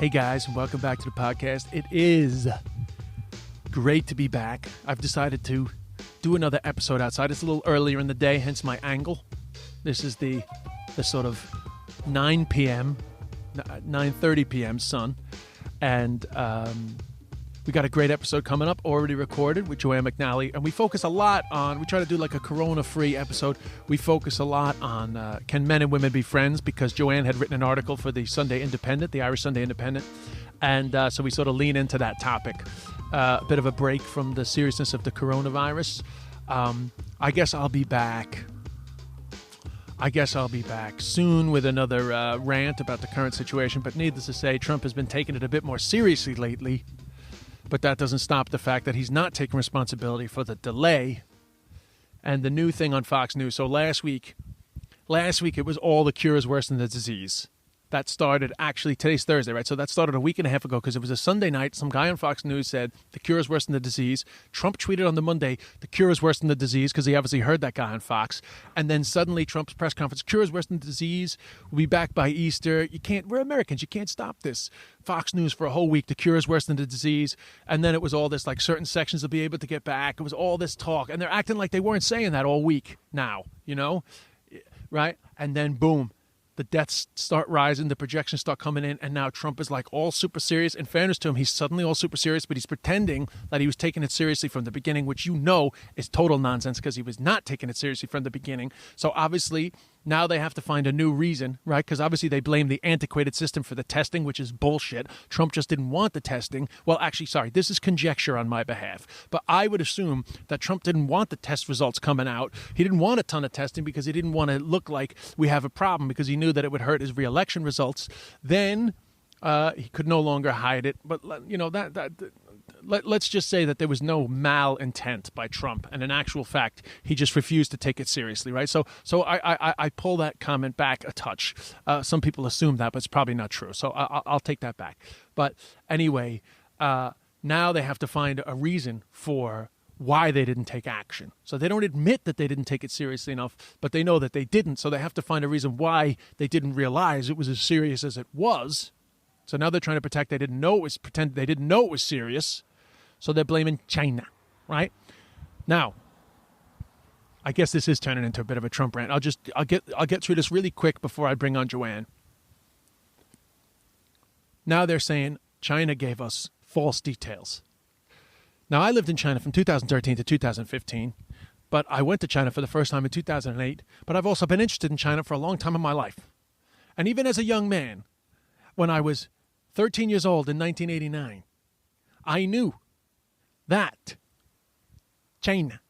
Hey guys, and welcome back to the podcast. It is great to be back. I've decided to do another episode outside. It's a little earlier in the day, hence my angle. This is the sort of 9 p.m., 9:30 p.m. sun. And we got a great episode coming up, already recorded with Joanne McNally. And we focus a lot on, we try to do like a corona-free episode. We focus a lot on can men and women be friends? Because Joanne had written an article for the Sunday Independent, the Irish Sunday Independent. And so we sort of lean into that topic. A bit of a break from the seriousness of the coronavirus. I guess I'll be back soon with another rant about the current situation. But needless to say, Trump has been taking it a bit more seriously lately. But that doesn't stop the fact that he's not taking responsibility for the delay and the new thing on Fox News. So last week it was all the cure is worse than the disease. That started, actually, today's Thursday, right? So that started a week and a half ago because it was a Sunday night. Some guy on Fox News said, the cure is worse than the disease. Trump tweeted on the Monday, the cure is worse than the disease, because he obviously heard that guy on Fox. And then suddenly Trump's press conference, cure is worse than the disease. We'll be back by Easter. We're Americans. You can't stop this. Fox News for a whole week, the cure is worse than the disease. And then it was all this, like certain sections will be able to get back. It was all this talk. And they're acting like they weren't saying that all week now, you know? Right? And then boom. The deaths start rising, the projections start coming in, and now Trump is like all super serious. In fairness to him, he's suddenly all super serious, but he's pretending that he was taking it seriously from the beginning, which you know is total nonsense because he was not taking it seriously from the beginning. So obviously now they have to find a new reason, right? Because obviously they blame the antiquated system for the testing, which is bullshit. Trump just didn't want the testing. Well, actually, sorry, this is conjecture on my behalf. But I would assume that Trump didn't want the test results coming out. He didn't want a ton of testing because he didn't want to look like we have a problem because he knew that it would hurt his re-election results. Then he could no longer hide it. But, you know, let's just say that there was no malintent by Trump, and in actual fact, he just refused to take it seriously, right? So I pull that comment back a touch. Some people assume that, but it's probably not true. So I'll take that back. But anyway, now they have to find a reason for why they didn't take action. So they don't admit that they didn't take it seriously enough, but they know that they didn't. So they have to find a reason why they didn't realize it was as serious as it was. So now they're trying to pretend they didn't know it was serious. So they're blaming China, right? Now, I guess this is turning into a bit of a Trump rant. I'll get through this really quick before I bring on Joanne. Now they're saying China gave us false details. Now, I lived in China from 2013 to 2015, but I went to China for the first time in 2008. But I've also been interested in China for a long time in my life. And even as a young man, when I was 13 years old in 1989, I knew that China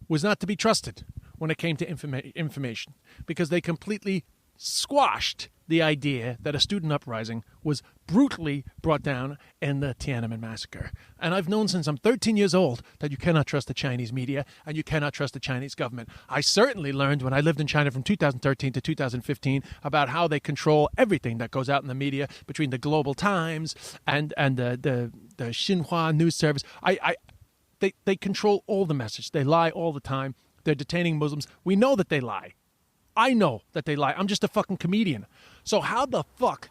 was not to be trusted when it came to information because they completely squashed the idea that a student uprising was brutally brought down in the Tiananmen massacre. And I've known since I'm 13 years old that you cannot trust the Chinese media and you cannot trust the Chinese government. I certainly learned when I lived in China from 2013 to 2015 about how they control everything that goes out in the media between the Global Times and the Xinhua news service. They control all the message. They lie all the time. They're detaining Muslims. We know that they lie. I know that they lie. I'm just a fucking comedian. So how the fuck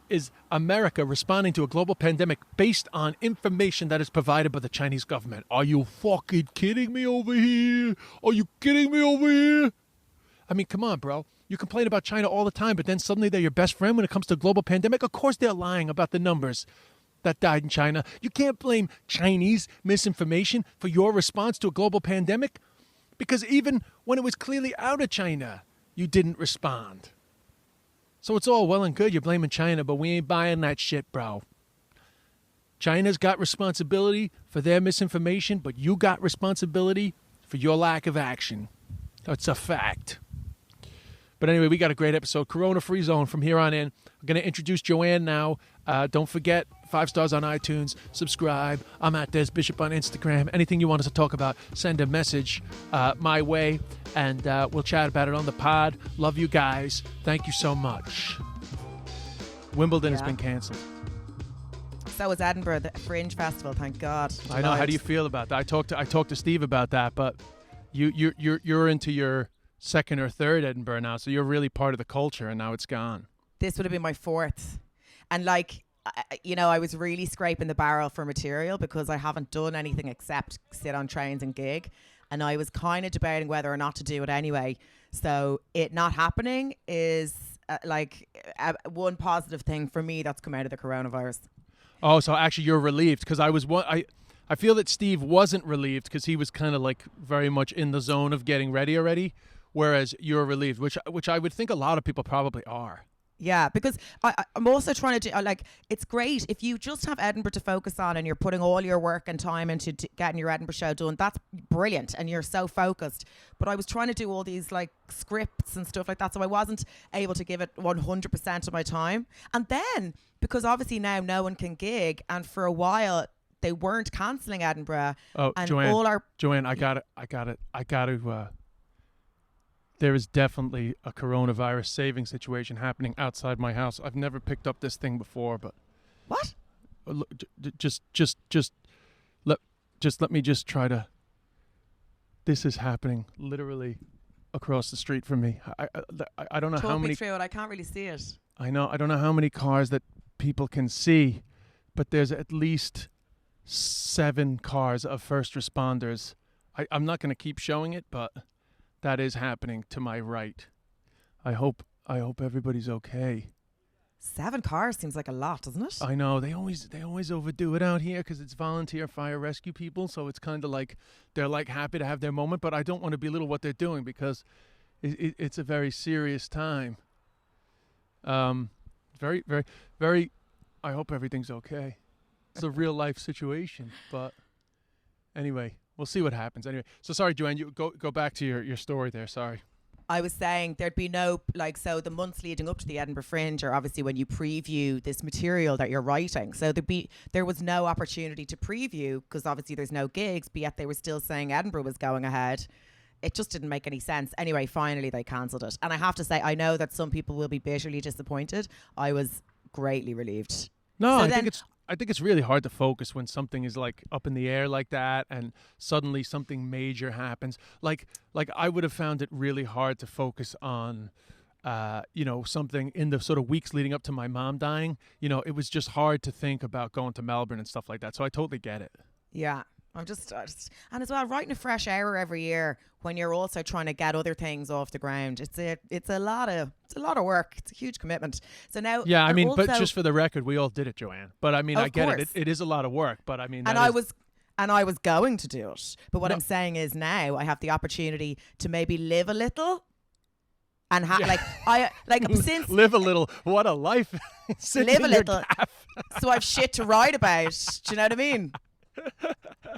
is America responding to a global pandemic based on information that is provided by the Chinese government? Are you fucking kidding me over here? Are you kidding me over here? I mean, come on, bro. You complain about China all the time, but then suddenly they're your best friend when it comes to a global pandemic? Of course they're lying about the numbers that died in China. You can't blame Chinese misinformation for your response to a global pandemic because even when it was clearly out of China, you didn't respond. So it's all well and good you're blaming China, but we ain't buying that shit, bro. China's got responsibility for their misinformation, but you got responsibility for your lack of action. That's a fact. But anyway, we got a great episode. Corona-free zone from here on in. I'm going to introduce Joanne now. Don't forget, 5 stars on iTunes. Subscribe. I'm at Des Bishop on Instagram. Anything you want us to talk about, send a message my way, and we'll chat about it on the pod. Love you guys. Thank you so much. Wimbledon has been canceled. So was Edinburgh, the Fringe Festival. Thank God. I know. How do you feel about that? I talked to Steve about that, but you're into your second or third Edinburgh now, so you're really part of the culture, and now it's gone. This would have been my fourth. And like, I was really scraping the barrel for material because I haven't done anything except sit on trains and gig. And I was kind of debating whether or not to do it anyway. So it not happening is one positive thing for me that's come out of the coronavirus. Oh, so actually you're relieved, because I feel that Steve wasn't relieved because he was kind of like very much in the zone of getting ready already, whereas you're relieved, which I would think a lot of people probably are. Yeah, because I'm also trying to do, it's great if you just have Edinburgh to focus on and you're putting all your work and time into getting your Edinburgh show done. That's brilliant and you're so focused. But I was trying to do all these like scripts and stuff like that, so I wasn't able to give it 100% of my time. And then, because obviously now no one can gig, and for a while they weren't cancelling Edinburgh. Oh, and Joanne, I got to. There is definitely a coronavirus saving situation happening outside my house. I've never picked up this thing before, but what? Just let me just try to. This is happening literally across the street from me. I don't know how many. Talk me through it. I can't really see it. I know. I don't know how many cars that people can see, but there's at least 7 cars of first responders. I'm not going to keep showing it, but that is happening to my right. I hope everybody's okay. 7 cars seems like a lot, doesn't it? I know. They always overdo it out here because it's volunteer fire rescue people, so it's kind of like they're like happy to have their moment, but I don't want to belittle what they're doing because it's a very serious time. Very, very, very. I hope everything's okay. It's a real life situation, but anyway. We'll see what happens. Anyway, so sorry, Joanne, you go back to your story there. Sorry. I was saying there'd be no, so the months leading up to the Edinburgh Fringe are obviously when you preview this material that you're writing. So there was no opportunity to preview because obviously there's no gigs, but yet they were still saying Edinburgh was going ahead. It just didn't make any sense. Anyway, finally they cancelled it. And I have to say, I know that some people will be bitterly disappointed. I was greatly relieved. No, I think it's really hard to focus when something is like up in the air like that and suddenly something major happens. Like I would have found it really hard to focus on, something in the sort of weeks leading up to my mom dying. It was just hard to think about going to Melbourne and stuff like that. So I totally get it. Yeah. I'm just and as well, writing a fresh hour every year when you're also trying to get other things off the ground. It's a lot of work. It's a huge commitment. So now, yeah, I mean, also, but just for the record, we all did it, Joanne. But I mean, I get it. It is a lot of work. But I mean, I was going to do it. But what I'm saying is now I have the opportunity to maybe live a little. And since live a little, what a life! Live a little, so I've shit to write about. Do you know what I mean?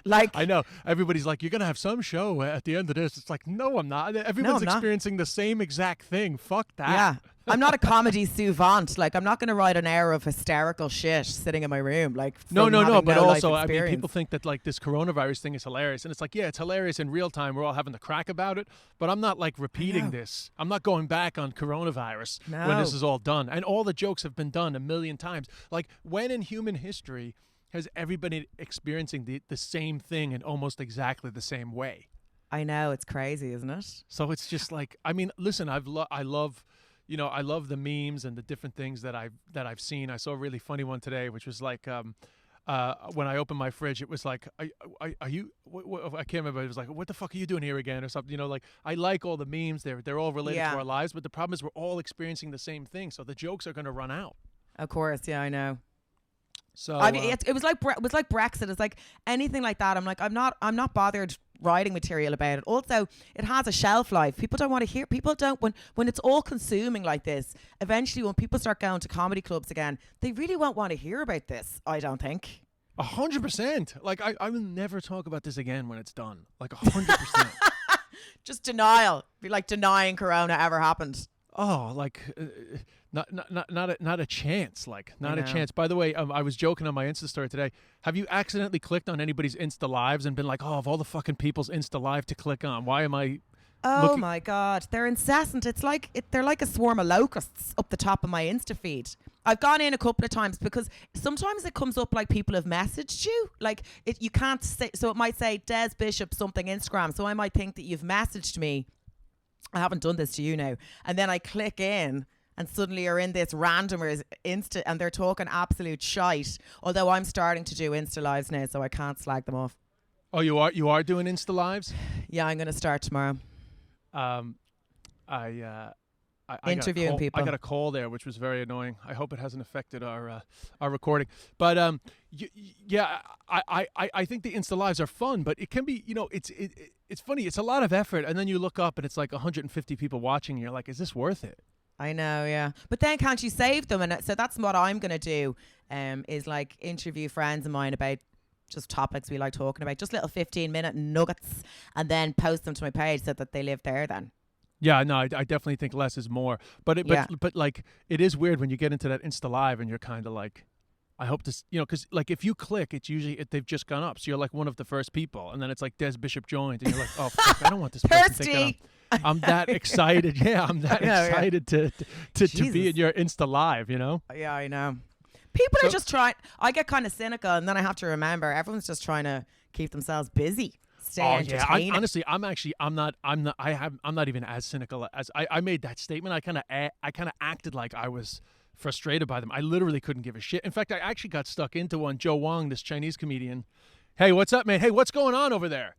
I know everybody's like, you're gonna have some show at the end of this. It's like, no, I'm not. Everyone's experiencing the same exact thing. Fuck that. Yeah, I'm not a comedy savant. I'm not gonna write an hour of hysterical shit sitting in my room. No. But also, I mean, people think that this coronavirus thing is hilarious, and it's like, yeah, it's hilarious in real time. We're all having the crack about it, but I'm not repeating this. I'm not going back on coronavirus when this is all done, and all the jokes have been done a million times. When in human history has everybody experiencing the same thing in almost exactly the same way? I know, it's crazy, isn't it? So it's just I mean, listen, I love the memes and the different things that I've seen. I saw a really funny one today, which was when I opened my fridge, it was like, are you? I can't remember. It was like, what the fuck are you doing here again, or something? I like all the memes. They're all related to our lives, but the problem is we're all experiencing the same thing. So the jokes are going to run out. Of course, yeah, I know. So I mean, it was like Brexit. It's like anything like that. I'm not bothered writing material about it. Also, it has a shelf life. People don't want to hear. People don't when it's all consuming like this. Eventually, when people start going to comedy clubs again, they really won't want to hear about this. I don't think. 100%. I will never talk about this again when it's done. 100%. Just denial. Be like denying Corona ever happened. Oh, not a chance. Not a chance. By the way, I was joking on my Insta story today. Have you accidentally clicked on anybody's Insta lives and been like, oh, of all the fucking people's Insta live to click on, why am I? Oh my God, they're incessant. It's they're like a swarm of locusts up the top of my Insta feed. I've gone in a couple of times because sometimes it comes up like people have messaged you. You can't say, so it might say Des Bishop something Instagram. So I might think that you've messaged me. I haven't done this to you now. And then I click in and suddenly you're in this randomers Insta and they're talking absolute shite. Although I'm starting to do Insta lives now, so I can't slag them off. Oh, you are doing Insta lives? Yeah, I'm going to start tomorrow. I Interviewing people. I got a call there, which was very annoying. I hope it hasn't affected our recording. But I think the Insta lives are fun, but it can be, it's funny. It's a lot of effort, and then you look up and it's like 150 people watching. And you're like, is this worth it? I know, yeah. But then can't you save them? And so that's what I'm going to do. Is like interview friends of mine about just topics we like talking about, just little 15-minute nuggets, and then post them to my page so that they live there then. Yeah, no, I definitely think less is more. But like it is weird when you get into that Insta live and you're kind of like, I hope this, because like if you click, it's usually they've just gone up, so you're like one of the first people, and then it's like Des Bishop joined, and you're like, oh fuck, I don't want this person thinking I'm that excited. Yeah, I'm that excited to be in your Insta live. Yeah, I know. People are just trying. I get kind of cynical, and then I have to remember everyone's just trying to keep themselves busy. Honestly, I'm not even as cynical as I made that statement. I kind of acted like I was frustrated by them. I literally couldn't give a shit. In fact, I actually got stuck into one. Joe Wong, this Chinese comedian. Hey, what's up, man? Hey, what's going on over there?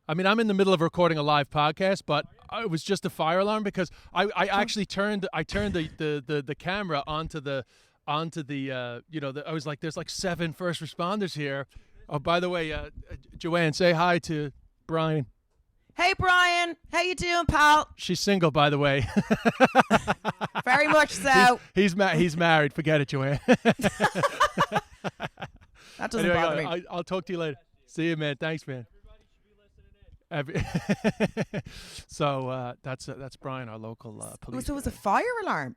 I mean, I'm in the middle of recording a live podcast, but it was just a fire alarm because I actually turned the camera onto the I was like, there's like 7 first responders here. Oh, by the way, Joanne, say hi to Brian. Hey, Brian. How you doing, pal? She's single, by the way. Very much so. He's married. Forget it, Joanne. That doesn't bother me. I'll talk to you later. See you, man. Thanks, man. So that's Brian, our local police. So it was a fire alarm.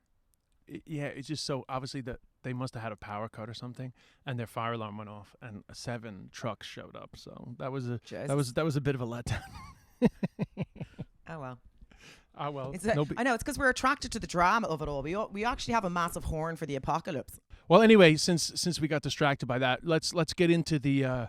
Yeah, it's just so obviously that they must have had a power cut or something, and their fire alarm went off, and 7 trucks showed up. So that was a bit of a letdown. Oh well. Oh well. I know it's because we're attracted to the drama of it all. We actually have a massive horn for the apocalypse. Well, anyway, since we got distracted by that, let's get into the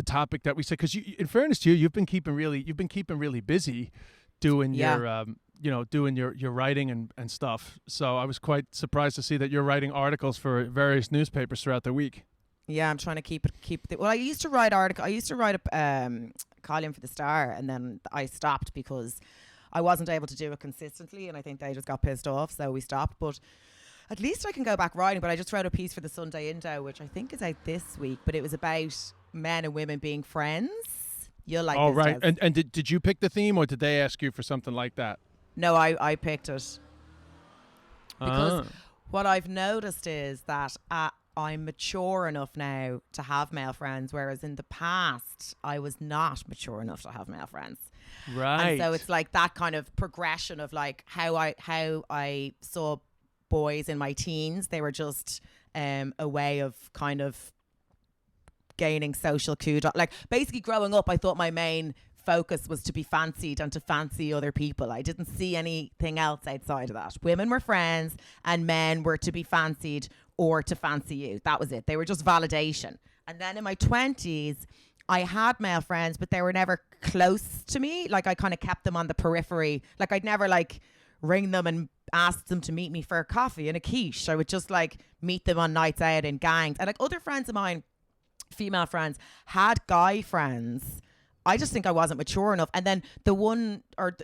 topic that we said, because in fairness to you, you've been keeping really busy doing your writing and stuff. So I was quite surprised to see that you're writing articles for various newspapers throughout the week. Yeah, I'm trying to keep it. Well, I used to write a column for the Star, and then I stopped because I wasn't able to do it consistently, and I think they just got pissed off, so we stopped. But at least I can go back writing. But I just wrote a piece for the Sunday Indo, which I think is out this week, but it was about men and women being friends. You'll like this. Oh, right. Jez. And did you pick the theme, or did they ask you for something like that? No, I picked it. Because what I've noticed is that I'm mature enough now to have male friends, whereas in the past I was not mature enough to have male friends. Right. And so it's like that kind of progression of like how I saw boys in my teens. They were just a way of kind of gaining social kudos. Like basically growing up, I thought my main focus was to be fancied and to fancy other people. I didn't see anything else outside of that. Women were friends and men were to be fancied or to fancy you. That was it. They were just validation. And then in my 20s, I had male friends, but they were never close to me. Like I kind of kept them on the periphery. Like I'd never like ring them and ask them to meet me for a coffee and a quiche. I would just like meet them on nights out in gangs. And like other friends of mine, female friends, had guy friends. I just think I wasn't mature enough. And then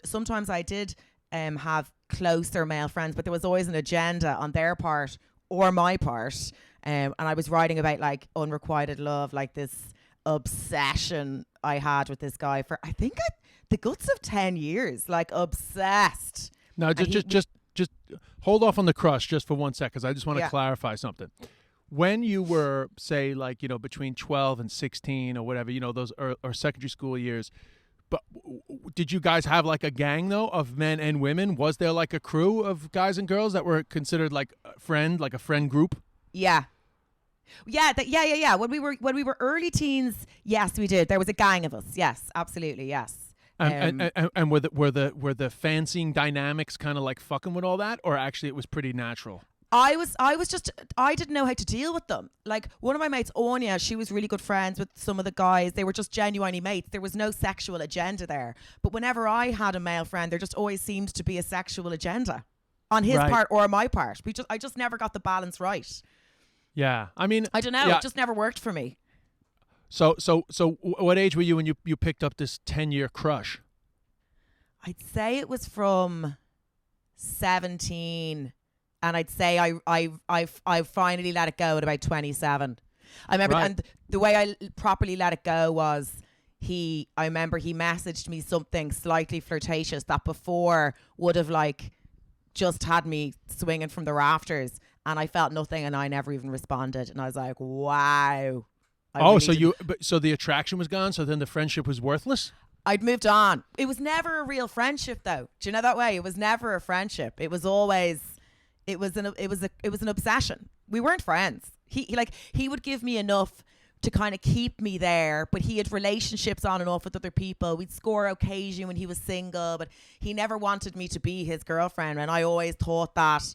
sometimes I did have closer male friends, but there was always an agenda on their part or my part. And I was writing about like unrequited love, like this obsession I had with this guy for, I think the guts of 10 years, like obsessed. Now, just hold off on the crush just for 1 second, because I just want to clarify something. When you were, say, like, between 12 and 16 or whatever, those or secondary school years, but did you guys have like a gang though of men and women? Was there like a crew of guys and girls that were considered like a friend group? Yeah. Yeah. When we were early teens, yes, we did. There was a gang of us. Yes, absolutely, yes. And were the fancying dynamics kind of like fucking with all that, or actually it was pretty natural? I didn't know how to deal with them. Like one of my mates, Anya, she was really good friends with some of the guys. They were just genuinely mates. There was no sexual agenda there. But whenever I had a male friend, there just always seemed to be a sexual agenda on his part or my part. I just never got the balance right. Yeah. I mean, I don't know. yeah. It just never worked for me. So what age were you when you picked up this 10-year crush? I'd say it was from 17. And I'd say I finally let it go at about 27. I remember, and the way I properly let it go was I remember he messaged me something slightly flirtatious that before would have like just had me swinging from the rafters, and I felt nothing, and I never even responded, and I was like, wow. So the attraction was gone. So then the friendship was worthless. I'd moved on. It was never a real friendship, though. Do you know that way? It was never a friendship. It was always. It was an obsession. We weren't friends. He would give me enough to kind of keep me there, but he had relationships on and off with other people. We'd score occasionally when he was single, but he never wanted me to be his girlfriend. And I always thought that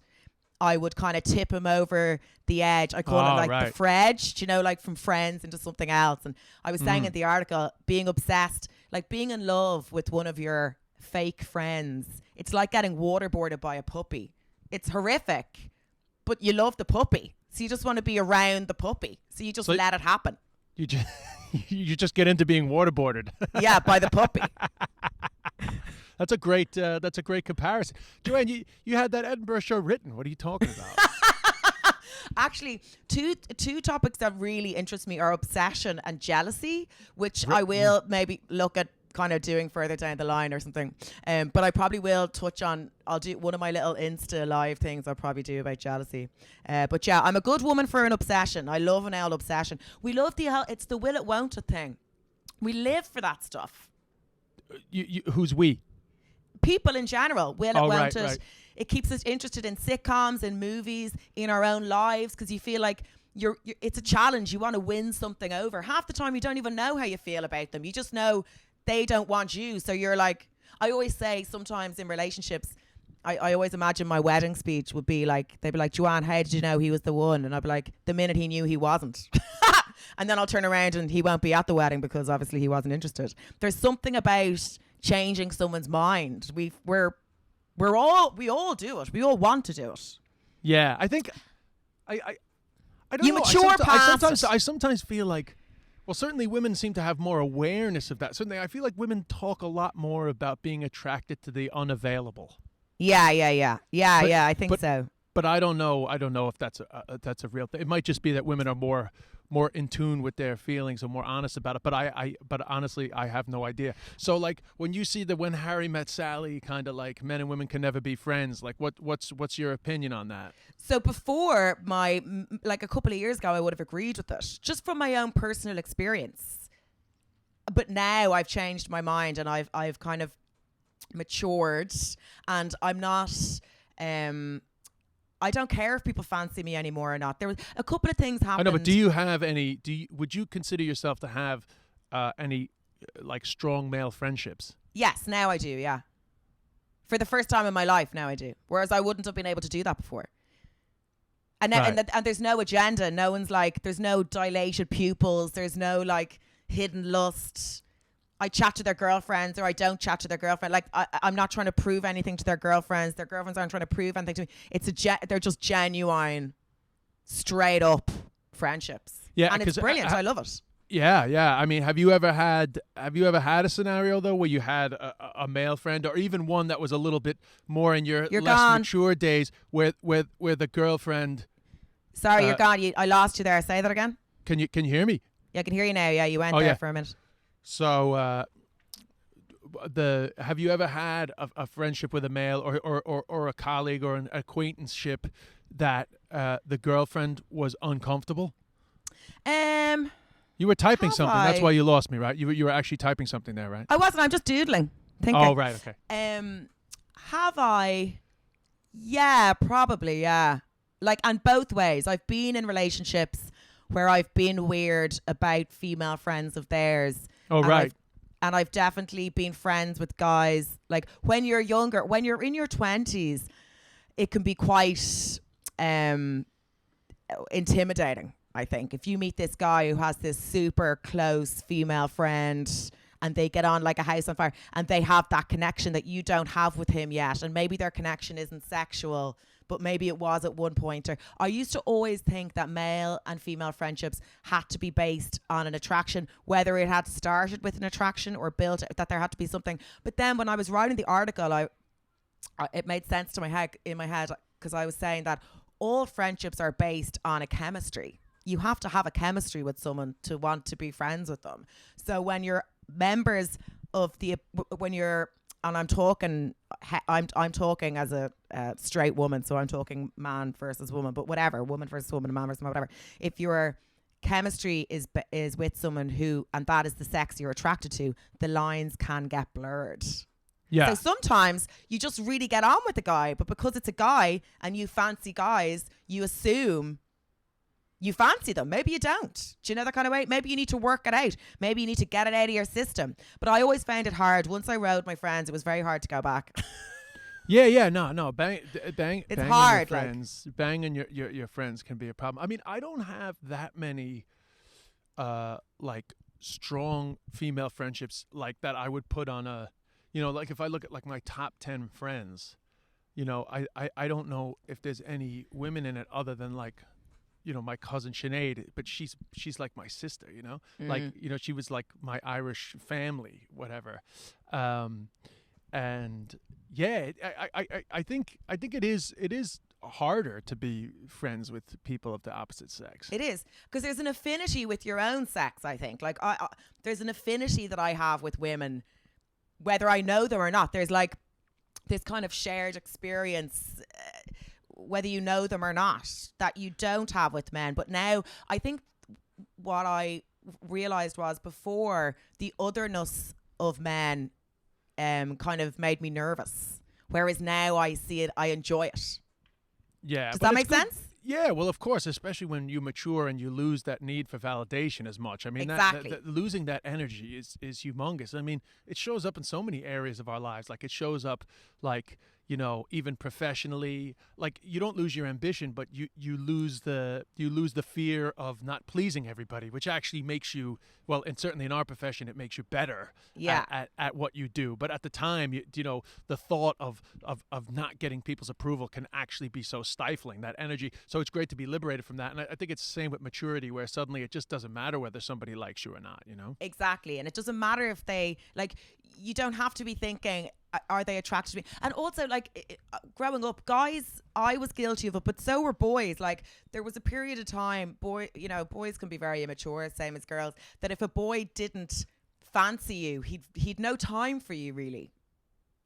I would kind of tip him over the edge. I call it the fredge, like from Friends into something else. And I was saying in the article, being obsessed, like being in love with one of your fake friends. It's like getting waterboarded by a puppy. It's horrific, but you love the puppy. So you just want to be around the puppy. So you just let it happen. You just get into being waterboarded. Yeah, by the puppy. That's a great comparison. Joanne, you had that Edinburgh show written. What are you talking about? Actually, two topics that really interest me are obsession and jealousy, which I will maybe look at kind of doing further down the line or something. But I probably will touch on, I'll do one of my little Insta live things I'll probably do about jealousy. But yeah, I'm a good woman for an obsession. I love an old obsession. We love it's the will it won't it thing. We live for that stuff. Who's we? People in general. Will it won't it. Right. It keeps us interested in sitcoms, in movies, in our own lives, because you feel like it's a challenge. You want to win something over. Half the time you don't even know how you feel about them. You just know they don't want you. So you're like, I always say sometimes in relationships, I always imagine my wedding speech would be like, they'd be like, Joanne, how did you know he was the one? And I'd be like, the minute he knew he wasn't. And then I'll turn around and he won't be at the wedding because obviously he wasn't interested. There's something about changing someone's mind. We all do it. We all want to do it. Yeah, I think I don't you know. mature past I sometimes feel like, well, certainly women seem to have more awareness of that. Certainly, I feel like women talk a lot more about being attracted to the unavailable. Yeah. I think so. But I don't know. I don't know if that's a real thing. It might just be that women are more in tune with their feelings and more honest about it. But honestly, I have no idea. So like when you see the When Harry Met Sally kind of like men and women can never be friends, like what's your opinion on that? So before like a couple of years ago, I would have agreed with it just from my own personal experience. But now I've changed my mind and I've kind of matured, and I'm not. I don't care if people fancy me anymore or not. There was a couple of things happened. I know, but do you have any? Would you consider yourself to have any like strong male friendships? Yes, now I do. Yeah, for the first time in my life, now I do. Whereas I wouldn't have been able to do that before. And and there's no agenda. No one's like, there's no dilated pupils. There's no like hidden lust. I chat to their girlfriends or I don't chat to their girlfriend. Like I'm not trying to prove anything to their girlfriends. Their girlfriends aren't trying to prove anything to me. They're just genuine, straight up friendships. Yeah, and it's brilliant. I love it. Yeah. I mean, have you ever had a scenario though where you had a male friend or even one that was a little bit more in your less gone. mature days where the girlfriend? Sorry, you're gone. I lost you there. Say that again. Can you hear me? Yeah, I can hear you now. Yeah, you went there for a minute. So, have you ever had a friendship with a male or a colleague or an acquaintanceship that the girlfriend was uncomfortable? You were typing something. That's why you lost me, right? You were actually typing something there, right? I wasn't. I'm just doodling. Thinking. Oh, right. Okay. Have I? Yeah, probably. Yeah. Like, and both ways. I've been in relationships where I've been weird about female friends of theirs. Oh, right. I've definitely been friends with guys. Like when you're younger, when you're in your 20s, it can be quite intimidating. I think if you meet this guy who has this super close female friend and they get on like a house on fire and they have that connection that you don't have with him yet, and maybe their connection isn't sexual, but maybe it was at one point. Or I used to always think that male and female friendships had to be based on an attraction, whether it had started with an attraction or built, that there had to be something. But then when I was writing the article, it made sense to my head because I was saying that all friendships are based on a chemistry. You have to have a chemistry with someone to want to be friends with them. So when you're members of and I'm talking as a straight woman, so I'm talking man versus woman, but whatever, woman versus woman, man versus man, whatever. If your chemistry is with someone and that is the sex you're attracted to, the lines can get blurred. Yeah. So sometimes you just really get on with the guy, but because it's a guy and you fancy guys, you assume you fancy them. Maybe you don't. Do you know that kind of way? Maybe you need to work it out. Maybe you need to get it out of your system. But I always found it hard. Once I rode my friends, it was very hard to go back. No. Bang. It's banging hard. Your friends, banging your friends can be a problem. I mean, I don't have that many, like strong female friendships like that. I would put on a, like if I look at like my top 10 friends, I don't know if there's any women in it other than like, my cousin Sinead, but she's like my sister, like, she was like my Irish family, whatever. And yeah, I think it is harder to be friends with people of the opposite sex. It is, because there's an affinity with your own sex, I think. Like there's an affinity that I have with women, whether I know them or not. There's like this kind of shared experience, whether you know them or not, that you don't have with men. But now I think what I realized was before, the otherness of men kind of made me nervous, whereas now I see it, I enjoy it. Yeah. Does that make sense? Yeah, well, of course, especially when you mature and you lose that need for validation as much. I mean, exactly. that losing that energy is humongous. I mean, it shows up in so many areas of our lives. Like it shows up like, even professionally, like you don't lose your ambition, but you lose the fear of not pleasing everybody, which actually makes you, well, and certainly in our profession, it makes you better at what you do. But at the time, the thought of not getting people's approval can actually be so stifling, that energy. So it's great to be liberated from that. And I think it's the same with maturity, where suddenly it just doesn't matter whether somebody likes you or not, Exactly. And it doesn't matter if they, like, you don't have to be thinking, are they attracted to me? And also, like, growing up, guys, I was guilty of it, but so were boys. Like, there was a period of time, boys can be very immature, same as girls, that if a boy didn't fancy you, he'd no time for you, really.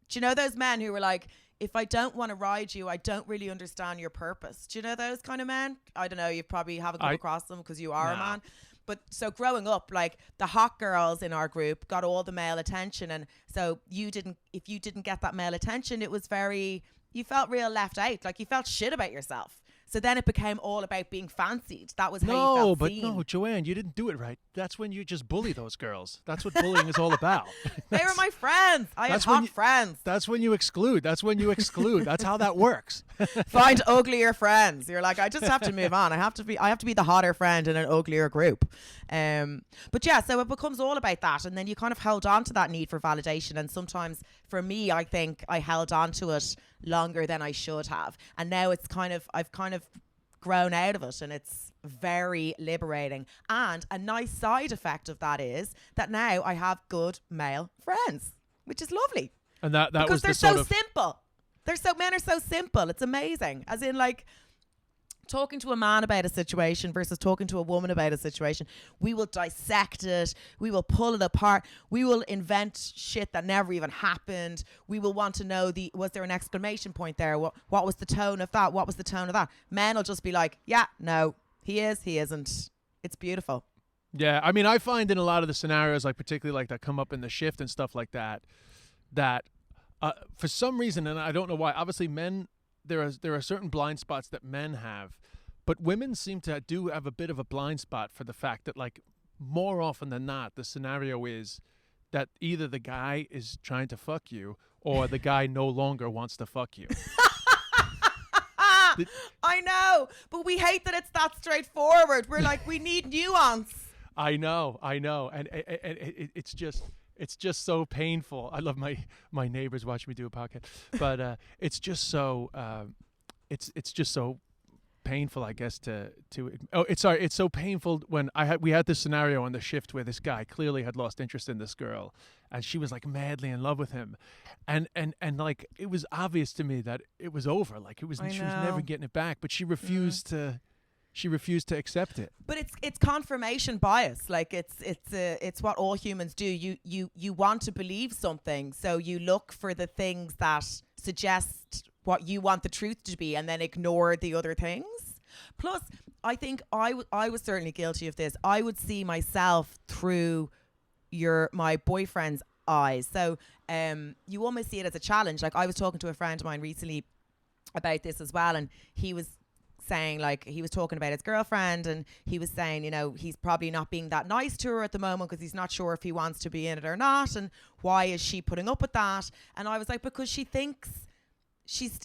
Do you know those men who were like, if I don't want to ride you, I don't really understand your purpose? Do you know those kind of men? I don't know, you probably haven't come across them because you are a man. But so growing up, like, the hot girls in our group got all the male attention, and so if you didn't get that male attention, it was you felt real left out, like you felt shit about yourself. So then it became all about being fancied. That was how you felt seen. No, Joanne, you didn't do it right. That's when you just bully those girls. That's what bullying is all about. They were my friends. I had hot friends. That's when you exclude. That's how that works. Find uglier friends. You're like, I just have to move on. I have to be the hotter friend in an uglier group. But yeah, so it becomes all about that, and then you kind of hold on to that need for validation. And sometimes, for me, I think I held on to it longer than I should have, and now I've kind of grown out of it, and it's very liberating. And a nice side effect of that is that now I have good male friends, which is lovely. And that because was they're so simple. Men are so simple. It's amazing. As in, like, talking to a man about a situation versus talking to a woman about a situation, we will dissect it, we will pull it apart, we will invent shit that never even happened, we will want to know was there an exclamation point there, what was the tone of that, what was the tone of that. Men will just be like, yeah, no, he is, he isn't. It's beautiful. Yeah, I mean, I find in a lot of the scenarios, like particularly like that come up in the shift and stuff like that for some reason, and I don't know why, obviously men, there are certain blind spots that men have, but women seem to have a bit of a blind spot for the fact that, like, more often than not, the scenario is that either the guy is trying to fuck you or the guy no longer wants to fuck you. I know, but we hate that it's that straightforward. We're like, we need nuance. I know, and it's just so painful. I love my neighbors watching me do a podcast, but it's just so it's just so painful, I guess. It's so painful when we had this scenario on the shift where this guy clearly had lost interest in this girl, and she was like madly in love with him, and like it was obvious to me that it was over. Like she was never getting it back, but she refused to. She refused to accept it. But it's confirmation bias. Like it's what all humans do. You want to believe something, so you look for the things that suggest what you want the truth to be, and then ignore the other things. Plus, I think I was certainly guilty of this. I would see myself through my boyfriend's eyes. So you almost see it as a challenge. Like I was talking to a friend of mine recently about this as well, and he was saying, like, he was talking about his girlfriend, and he was saying, you know, he's probably not being that nice to her at the moment because he's not sure if he wants to be in it or not, and why is she putting up with that? And I was like, because she thinks she's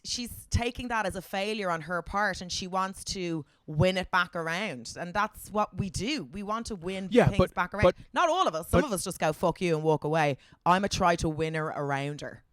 taking that as a failure on her part, and she wants to win it back around, and that's what we do. We want to win things back around. But not all of us. Some of us just go fuck you and walk away. I'm a try to win her around her.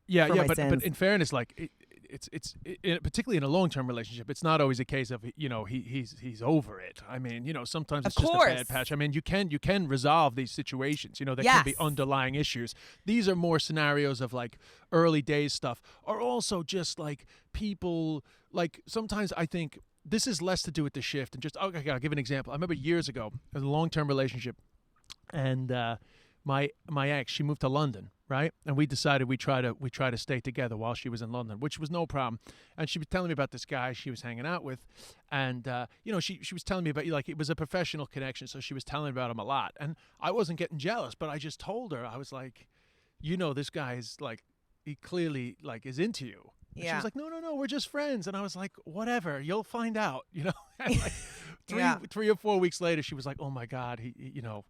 But in fairness, like it's particularly in a long-term relationship, it's not always a case of, you know, he's over it. I mean, you know, sometimes it's just a bad patch. I mean, you can resolve these situations. You know, there can be underlying issues. These are more scenarios of like early days stuff, or also just like people, like sometimes I think this is less to do with the shift and just, okay, I'll give an example. I remember years ago, a long-term relationship, and my ex, she moved to London, right? And we decided we try to stay together while she was in London, which was no problem. And she was telling me about this guy she was hanging out with, and you know, she was telling me about, like, it was a professional connection, so she was telling me about him a lot. And I wasn't getting jealous, but I just told her, I was like, you know, this guy is like, he clearly like is into you. And she was like, no, we're just friends. And I was like, whatever, you'll find out, you know. And like 3 or 4 weeks later, she was like, oh my God, he you know,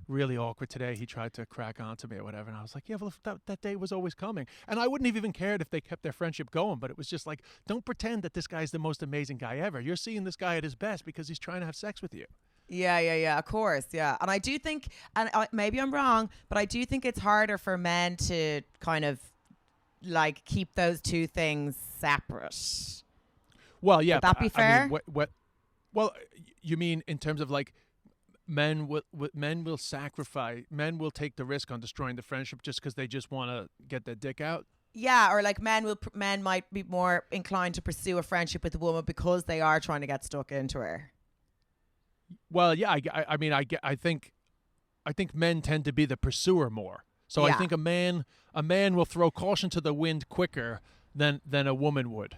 really awkward today. He tried to crack onto me or whatever. And I was like, yeah, well, that day was always coming. And I wouldn't have even cared if they kept their friendship going. But it was just like, don't pretend that this guy's the most amazing guy ever. You're seeing this guy at his best because he's trying to have sex with you. Yeah, of course, yeah. And I do think, and maybe I'm wrong, but I do think it's harder for men to kind of like keep those two things separate. Well, yeah. Would that be fair? I mean, well, you mean in terms of like, men will sacrifice, men will take the risk on destroying the friendship just because they just want to get their dick out? Yeah, or like men might be more inclined to pursue a friendship with a woman because they are trying to get stuck into her. Well, yeah, I think men tend to be the pursuer more. So I think a man will throw caution to the wind quicker than a woman would.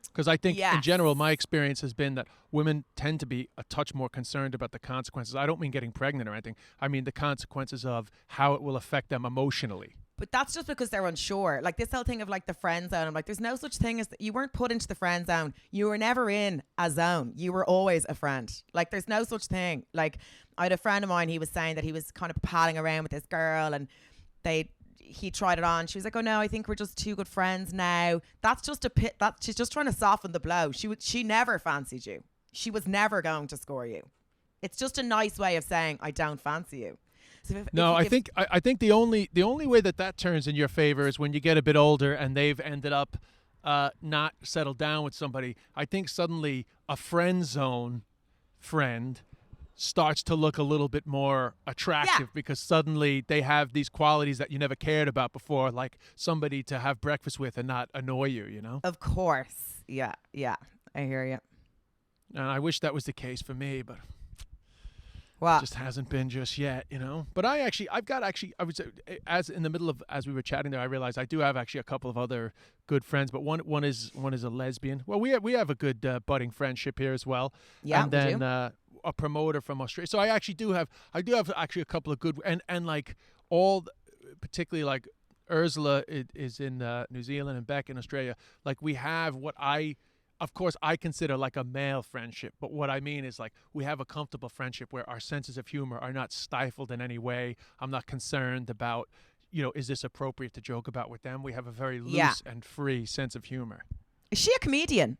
Because I think, in general, my experience has been that women tend to be a touch more concerned about the consequences. I don't mean getting pregnant or anything. I mean the consequences of how it will affect them emotionally. But that's just because they're unsure. Like this whole thing of like the friend zone. I'm like, there's no such thing as you weren't put into the friend zone. You were never in a zone. You were always a friend. Like there's no such thing. Like I had a friend of mine, he was saying that he was kind of palling around with this girl, and he tried it on. She was like, oh no, I think we're just two good friends now. That's just a pit. That she's just trying to soften the blow. She never fancied you. She was never going to score you. It's just a nice way of saying I don't fancy you. So I think the only way that turns in your favor is when you get a bit older and they've ended up not settled down with somebody. I think suddenly a friend zone friend starts to look a little bit more attractive because suddenly they have these qualities that you never cared about before, like somebody to have breakfast with and not annoy you, you know? Of course. Yeah. I hear you. And I wish that was the case for me, but it just hasn't been just yet, you know? But I would say, as we were chatting there, I realized I do have actually a couple of other good friends, but one is a lesbian. Well, we have a good budding friendship here as well. Yeah, and then a promoter from Australia. So I actually do have actually a couple of good, and like particularly like Ursula is in New Zealand and Beck in Australia. Like we have what of course I consider like a male friendship, but what I mean is like we have a comfortable friendship where our senses of humor are not stifled in any way. I'm not concerned about, you know, is this appropriate to joke about with them? We have a very loose and free sense of humor. Is she a comedian?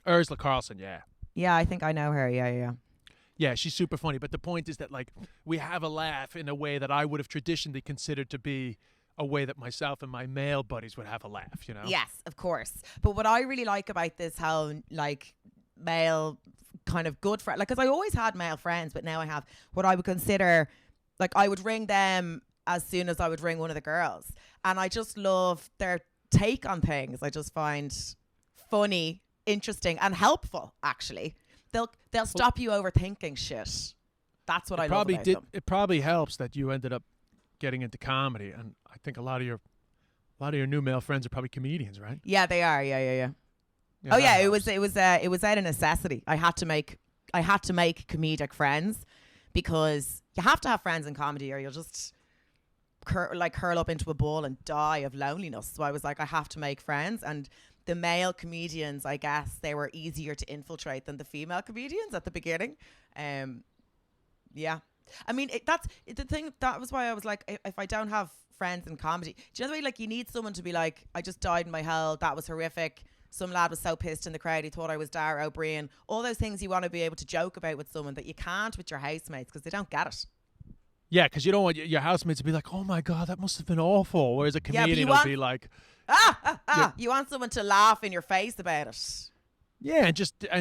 Ursula Carlson, yeah. Yeah, I think I know her. Yeah. Yeah, she's super funny. But the point is that, like, we have a laugh in a way that I would have traditionally considered to be a way that myself and my male buddies would have a laugh, you know? Yes, of course. But what I really like about this whole, like, male kind of good friend, like, because I always had male friends, but now I have what I would consider, like, I would ring them as soon as I would ring one of the girls. And I just love their take on things. I just find funny, interesting, and helpful, actually. They'll stop you overthinking shit. That's what I love about them. It probably helps that you ended up getting into comedy, and I think a lot of your new male friends are probably comedians, right? Yeah, they are. Yeah. Oh yeah, it was out of necessity. I had to make comedic friends because you have to have friends in comedy, or you'll just curl up into a ball and die of loneliness. So I was like, I have to make friends, and the male comedians, I guess, they were easier to infiltrate than the female comedians at the beginning. Yeah. I mean, that's the thing. That was why I was like, if I don't have friends in comedy, do you know the way, like, you need someone to be like, I just died in my hell. That was horrific. Some lad was so pissed in the crowd, he thought I was Dara O'Brien. All those things you want to be able to joke about with someone that you can't with your housemates because they don't get it. Yeah, because you don't want your housemates to be like, oh my God, that must have been awful. Whereas a comedian will be like, You want someone to laugh in your face about it. Yeah, and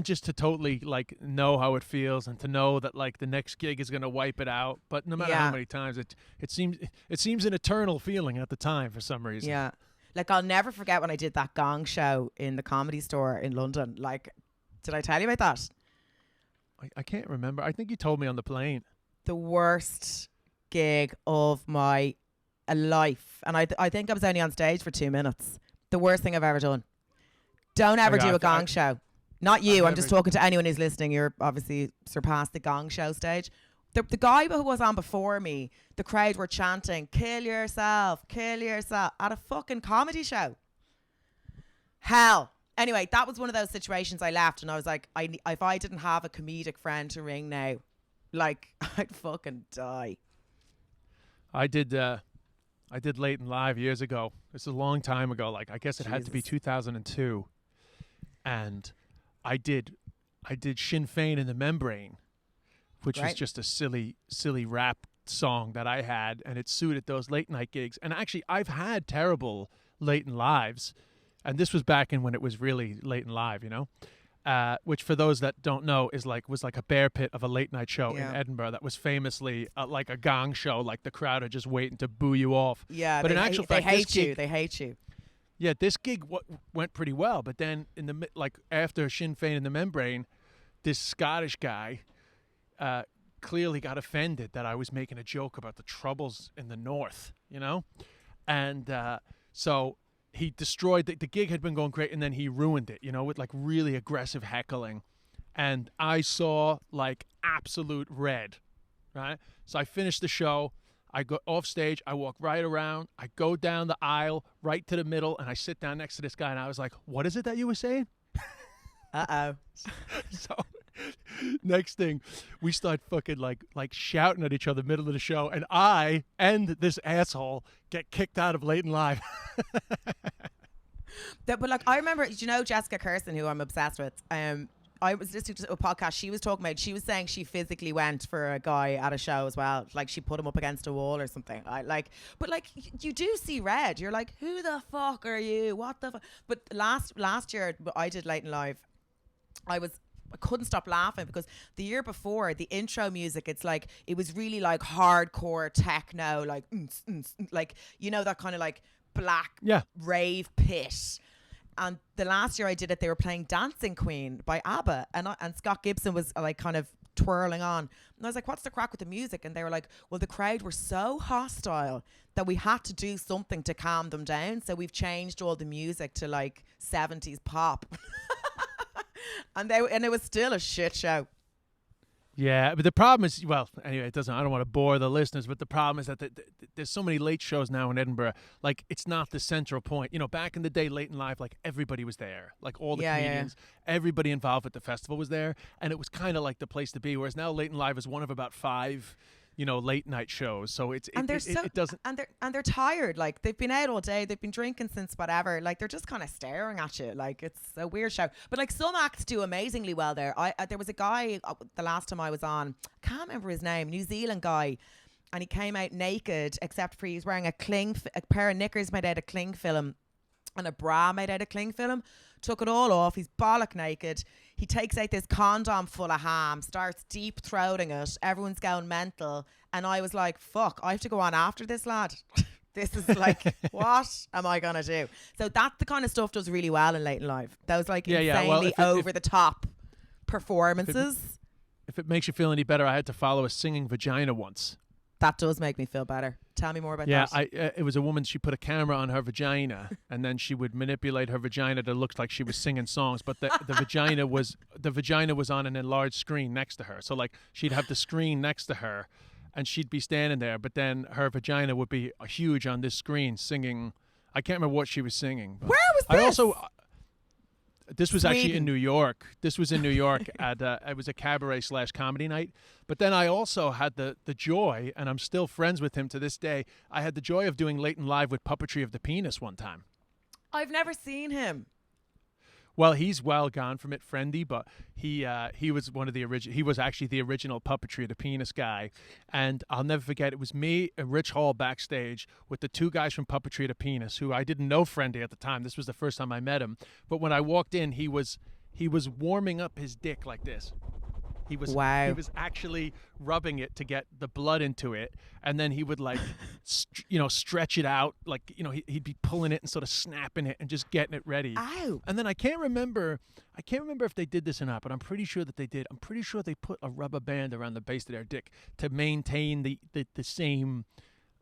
just to totally, like, know how it feels, and to know that, like, the next gig is going to wipe it out. But no matter how many times, it seems an eternal feeling at the time for some reason. Yeah. Like, I'll never forget when I did that Gong show in the Comedy Store in London. Like, did I tell you about that? I can't remember. I think you told me on the plane. The worst gig of my life. And I think I was only on stage for 2 minutes. The worst thing I've ever done. Don't ever do a Gong show. Not you. I'm just talking to anyone who's listening. You're obviously surpassed the Gong show stage. The guy who was on before me, the crowd were chanting, kill yourself, at a fucking comedy show. Hell. Anyway, that was one of those situations I left, and I was like, if I didn't have a comedic friend to ring now, like, I'd fucking die. I did Late and Live years ago. This is a long time ago. Like, I guess it had to be 2002. And I did Sinn Féin in the Membrane, which was just a silly rap song that I had, and it suited those late night gigs. And actually, I've had terrible late and lives, and this was back in when it was really late and live, you know, which for those that don't know was like a bear pit of a late night show in Edinburgh that was famously like a gong show, like the crowd are just waiting to boo you off. Yeah, but in actual fact, they hate you. Yeah, this gig went pretty well, but then after Sinn Féin in the Membrane, this Scottish guy clearly got offended that I was making a joke about the troubles in the north, you know, and so he destroyed the gig. Had been going great, and then he ruined it, you know, with like really aggressive heckling, and I saw like absolute red, right? So I finished the show. I go off stage, I walk right around, I go down the aisle, right to the middle, and I sit down next to this guy, and I was like, what is it that you were saying? Uh-oh. So, next thing, we start fucking like shouting at each other middle of the show, and I and this asshole get kicked out of Late and Live. But like, I remember, you know, Jessica Kirsten, who I'm obsessed with, I was listening to a podcast she was saying she physically went for a guy at a show as well. Like, she put him up against a wall or something. But you do see red. You're like, who the fuck are you? What the fuck? But last year I did Late and Live. I couldn't stop laughing because the year before, the intro music, it was really like hardcore techno, like, like, you know, that kind of like black rave pit. And the last year I did it, they were playing Dancing Queen by ABBA, and Scott Gibson was like kind of twirling on. And I was like, what's the crack with the music? And they were like, well, the crowd were so hostile that we had to do something to calm them down. So we've changed all the music to like 70s pop. and it was still a shit show. Yeah, but the problem is, well, anyway, I don't want to bore the listeners, but the problem is that there's so many late shows now in Edinburgh. Like, it's not the central point. You know, back in the day, Late and Live, like, everybody was there. Like, all the comedians, everybody involved with the festival was there, and it was kind of like the place to be. Whereas now, Late and Live is one of about 5 late night shows. So it doesn't. And they're tired. Like they've been out all day. They've been drinking since whatever. Like they're just kind of staring at you. Like it's a weird show. But like some acts do amazingly well there. There was a guy the last time I was on. I can't remember his name. New Zealand guy. And he came out naked, except for he's wearing a pair of knickers made out of cling film and a bra made out of cling film. Took it all off. He's bollock naked. He takes out this condom full of ham, starts deep throating it. Everyone's going mental. And I was like, fuck, I have to go on after this lad. This is like, what am I going to do? So that the kind of stuff does really well in Late and Live. Those like insanely over the top performances. If it makes you feel any better, I had to follow a singing vagina once. That does make me feel better. Tell me more about that. Yeah, it was a woman. She put a camera on her vagina, and then she would manipulate her vagina to look like she was singing songs. But the vagina was on an enlarged screen next to her. So like she'd have the screen next to her, and she'd be standing there. But then her vagina would be huge on this screen, singing. I can't remember what she was singing. Where was this? This was actually in New York. This was in New York at it was a cabaret / comedy night. But then I also had the joy, and I'm still friends with him to this day. I had the joy of doing Late and Live with Puppetry of the Penis one time. I've never seen him. Well, he's well gone from it, friendy, but he was one of the original. He was actually the original Puppetry of the Penis guy, and I'll never forget. It was me and Rich Hall backstage with the two guys from Puppetry of the Penis, who I didn't know friendy at the time. This was the first time I met him. But when I walked in, he was warming up his dick like this. He was actually rubbing it to get the blood into it, and then he would like, stretch it out, like he'd be pulling it and sort of snapping it and just getting it ready. Ow! And then I can't remember if they did this or not, but I'm pretty sure that they did. I'm pretty sure they put a rubber band around the base of their dick to maintain the same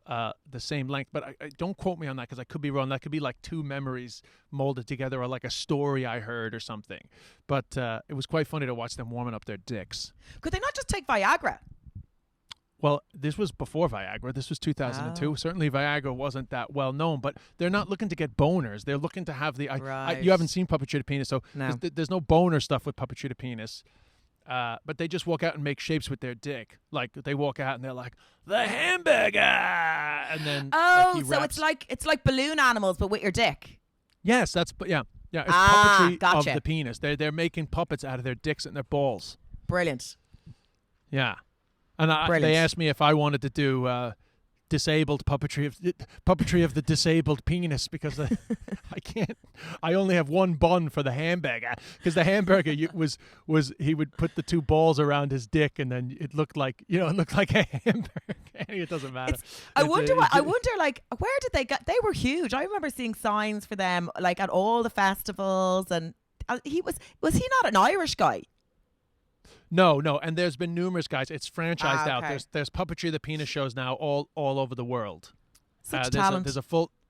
length, but I don't quote me on that because I could be wrong. That could be like two memories molded together, or like a story I heard or something. But it was quite funny to watch them warming up their dicks. Could they not just take Viagra? Well, this was before Viagra. This was 2002. Oh. Certainly Viagra wasn't that well known, but they're not looking to get boners. They're looking to have Right. You haven't seen Puppetry the Penis, so no. There's no boner stuff with Puppetry the Penis. But they just walk out and make shapes with their dick. Like they walk out and they're like, the hamburger, and then so it's like balloon animals but with your dick. Yes, it's puppetry gotcha. of the penis. They're making puppets out of their dicks and their balls. Brilliant. Yeah, and they asked me if I wanted to do disabled puppetry of the disabled penis because I can't. I only have one bun for the hamburger because the hamburger was he would put the two balls around his dick and then it looked like a hamburger. It doesn't matter. I wonder like where did they get? They were huge. I remember seeing signs for them like at all the festivals, and he was he not an Irish guy? No, and there's been numerous guys. It's franchised out. Okay. There's Puppetry of the Penis shows now all over the world. Such talent.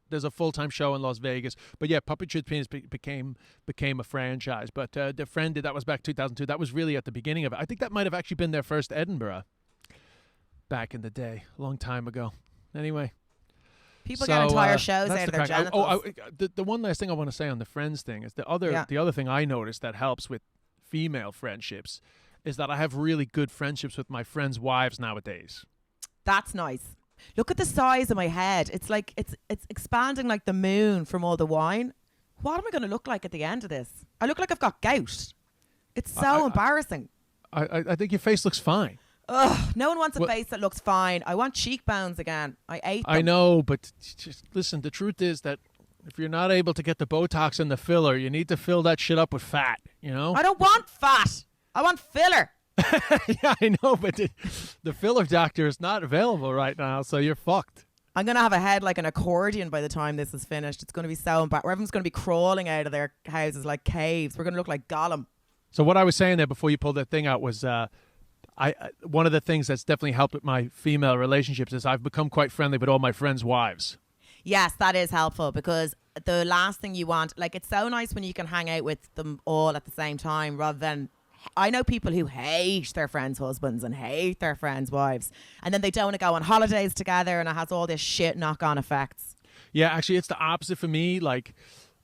There's a full-time show in Las Vegas. But yeah, Puppetry of the Penis became a franchise. But the friend that was back 2002. That was really at the beginning of it. I think that might have actually been their first Edinburgh back in the day, a long time ago. Anyway. People get entire shows out of their genitals. The one last thing I want to say on the friends thing is the other thing I noticed that helps with female friendships is that I have really good friendships with my friends' wives nowadays. That's nice. Look at the size of my head. It's like it's expanding like the moon from all the wine. What am I going to look like at the end of this? I look like I've got gout. It's so embarrassing. I think your face looks fine. Ugh, no one wants a face that looks fine. I want cheekbones again. I ate them. I know, but just listen, the truth is that if you're not able to get the Botox and the filler, you need to fill that shit up with fat, I don't want fat. I want filler. Yeah, I know, but the filler doctor is not available right now, so you're fucked. I'm going to have a head like an accordion by the time this is finished. It's going to be so embarrassing. Everyone's going to be crawling out of their houses like caves. We're going to look like Gollum. So what I was saying there before you pulled that thing out was one of the things that's definitely helped with my female relationships is I've become quite friendly with all my friends' wives. Yes, that is helpful because the last thing you want, like it's so nice when you can hang out with them all at the same time rather than... I know people who hate their friends' husbands and hate their friends' wives, and then they don't want to go on holidays together, and it has all this shit knock-on effects. Yeah, actually, it's the opposite for me. Like,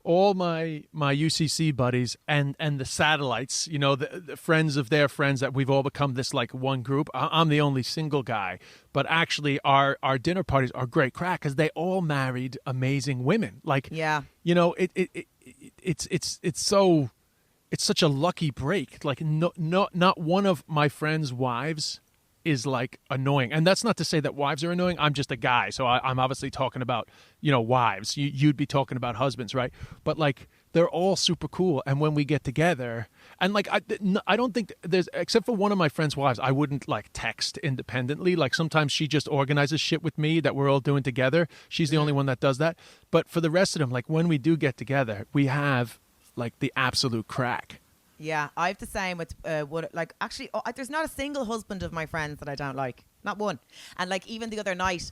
all my UCC buddies and the satellites, you know, the friends of their friends, that we've all become this like one group. I'm the only single guy, but actually our dinner parties are great crack because they all married amazing women. Like, Yeah. you know, it's such a lucky break. Like, not one of my friends' wives is like annoying, and that's not to say that wives are annoying. I'm just a guy, so I'm obviously talking about, you know, wives. You'd be talking about husbands, right? But like, they're all super cool, and when we get together, and like, I don't think there's, except for one of my friends' wives, I wouldn't like text independently. Like, sometimes she just organizes shit with me that we're all doing together. She's the only one that does that. But for the rest of them, like, when we do get together, we have like the absolute crack. Yeah, I have the same with actually, there's not a single husband of my friends that I don't like, not one. And like, even the other night,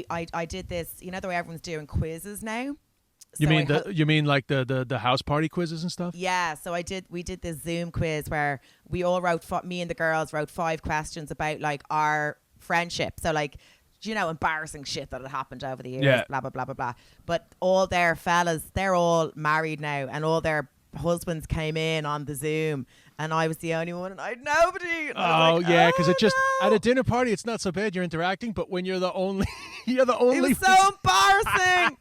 I did this. You know the way everyone's doing quizzes now. You mean you mean like the house party quizzes and stuff? Yeah, so we did this Zoom quiz where we all wrote, me and the girls wrote 5 questions about like our friendship. So like, you know, embarrassing shit that had happened over the years, Yeah. blah blah blah blah blah. But all their fellas, they're all married now, and all their husbands came in on the Zoom, and I was the only one, and I had nobody. And I was like, Yeah, because it just, no. at a dinner party, it's not so bad, you're interacting, but when you're the only It was so embarrassing.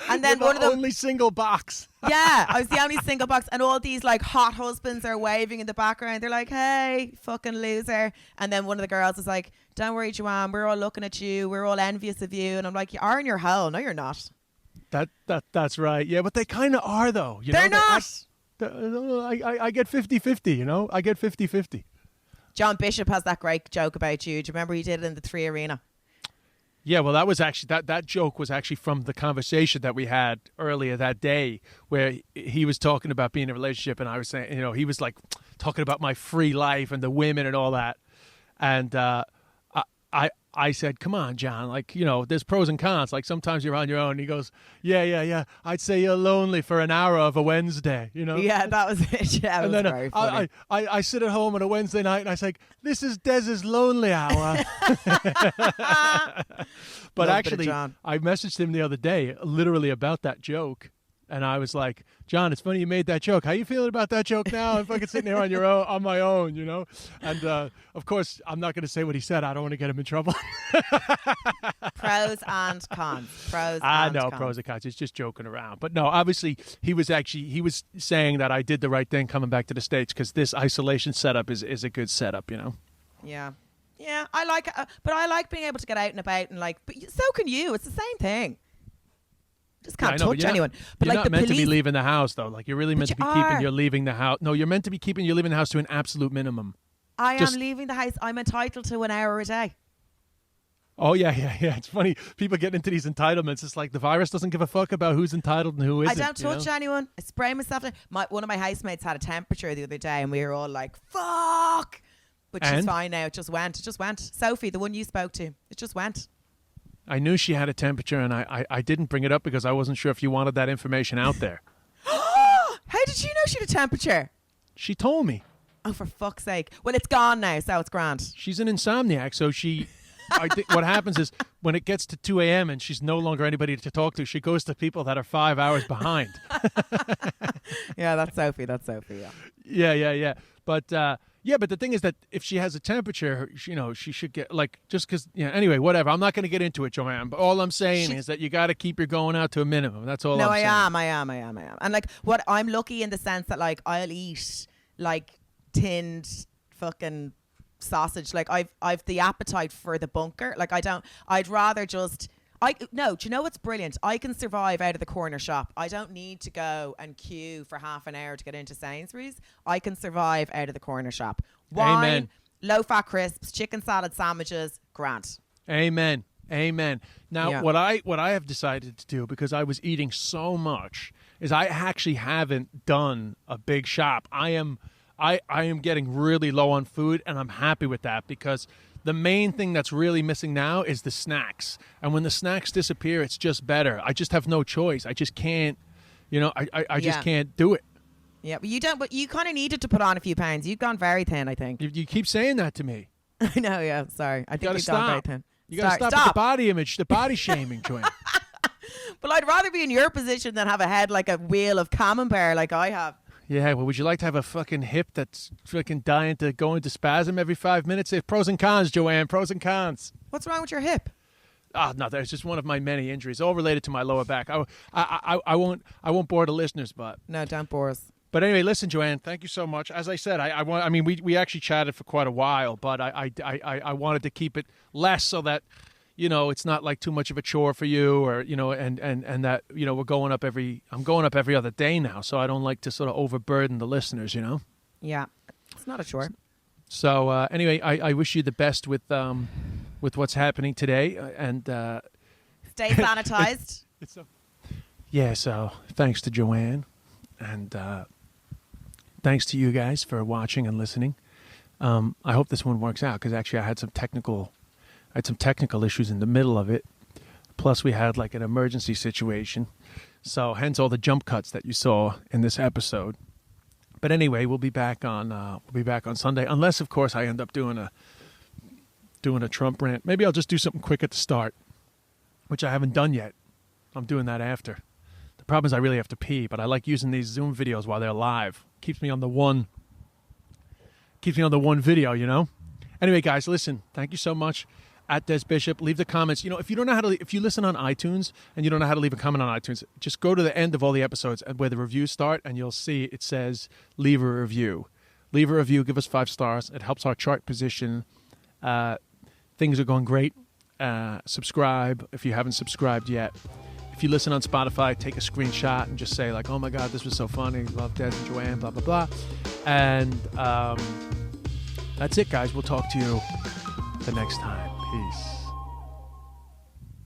And then one of them, only single box. yeah, I was the only single box, and all these like hot husbands are waving in the background. They're like, "Hey, fucking loser!" And then one of the girls is like, "Don't worry, Joanne, we're all looking at you. We're all envious of you." And I'm like, "You are in your hole. No, you're not." That's right. Yeah, but they kind of are, though. You They're know, not. I get 50-50, you know? I get 50-50. John Bishop has that great joke about you. Do you remember he did it in the 3 Arena? Yeah, well, that was actually that joke was actually from the conversation that we had earlier that day, where he was talking about being in a relationship, and I was saying, you know, he was like talking about my free life and the women and all that, and I said, "Come on, John, like, you know, there's pros and cons. Like, sometimes you're on your own." And he goes, yeah. I'd say you're lonely for an hour of a Wednesday, you know? Yeah, that was it. Yeah, it was very funny. I sit at home on a Wednesday night and I say, "This is Dez's lonely hour." But actually, I messaged him the other day literally about that joke. And I was like, "John, it's funny you made that joke. How you feeling about that joke now? I'm fucking sitting here on your own, on my own, you know?" And of course, I'm not going to say what he said. I don't want to get him in trouble. Pros and cons. Pros and cons. It's just joking around. But no, obviously, he was saying that I did the right thing coming back to the States, because this isolation setup is a good setup, you know? Yeah. Yeah, I like it. But I like being able to get out and about, and like, but so can you. It's the same thing. Just can't touch anyone. But you're like, not meant to be leaving the house, though. Like, you're really meant to be keeping your leaving the house. No, you're meant to be keeping your leaving the house to an absolute minimum. I am leaving the house. I'm entitled to an hour a day. Oh, yeah. It's funny. People get into these entitlements. It's like the virus doesn't give a fuck about who's entitled and who isn't. I don't touch anyone. I spray myself. One of my housemates had a temperature the other day, and we were all like, "Fuck!" But she's fine now. It just went. Sophie, the one you spoke to, it just went. I knew she had a temperature, and I didn't bring it up because I wasn't sure if you wanted that information out there. How did you know she had a temperature? She told me. Oh, for fuck's sake. Well, it's gone now, so it's grand. She's an insomniac, so I think what happens is when it gets to 2 a.m. and she's no longer anybody to talk to, she goes to people that are 5 hours behind. Yeah, that's Sophie, yeah. Yeah. But the thing is that if she has a temperature, you know, she should get, like, just because, anyway, whatever. I'm not going to get into it, Joanne, but all I'm saying is that you got to keep your going out to a minimum. That's all I'm saying. No, I am. And like, what I'm lucky in the sense that, like, I'll eat like tinned fucking sausage. Like, I've the appetite for the bunker. Like, I'd rather just, do you know what's brilliant? I can survive out of the corner shop. I don't need to go and queue for half an hour to get into Sainsbury's. I can survive out of the corner shop. Wine, Amen. Low-fat crisps, chicken salad sandwiches, grand. Amen. Now, what I have decided to do, because I was eating so much, is I actually haven't done a big shop. I am getting really low on food, and I'm happy with that, because the main thing that's really missing now is the snacks. And when the snacks disappear, it's just better. I just have no choice. I just can't, I just can't do it. Yeah, but you don't. But you kind of needed to put on a few pounds. You've gone very thin, I think. You keep saying that to me. I know. Yeah, sorry. I think you've gone very thin. You got to stop with the body image, the body shaming, Joanne. Well, I'd rather be in your position than have a head like a wheel of camembert like I have. Yeah, well, would you like to have a fucking hip that's fucking dying to go into spasm every 5 minutes? There's pros and cons, Joanne, pros and cons. What's wrong with your hip? Oh, no, that's just one of my many injuries, all related to my lower back. I won't bore the listeners, but... No, don't bore us. But anyway, listen, Joanne, thank you so much. As I said, I mean, we actually chatted for quite a while, but I wanted to keep it less so that, you know, it's not like too much of a chore for you, or, you know, and that, you know, I'm going up every other day now, so I don't like to sort of overburden the listeners, you know? Yeah, it's not a chore. So anyway, I wish you the best with what's happening today, and stay sanitized. So thanks to Joanne, and thanks to you guys for watching and listening. I hope this one works out, because actually I had some technical issues in the middle of it. Plus we had like an emergency situation, so hence all the jump cuts that you saw in this episode. But anyway, we'll be back on Sunday, unless of course I end up doing a Trump rant. Maybe I'll just do something quick at the start, which I haven't done yet. I'm doing that after. The problem is I really have to pee, but I like using these Zoom videos while they're live. Keeps me on the one video, you know? Anyway, guys, listen, thank you so much. At Des Bishop, leave the comments. You know, if you don't know how to, if you listen on iTunes and you don't know how to leave a comment on iTunes, just go to the end of all the episodes where the reviews start, and you'll see it says leave a review. Leave a review, give us 5 stars. It helps our chart position. Things are going great. Subscribe if you haven't subscribed yet. If you listen on Spotify, take a screenshot and just say like, oh my God, this was so funny. Love Des and Joanne, blah, blah, blah. And that's it, guys. We'll talk to you the next time. Peace.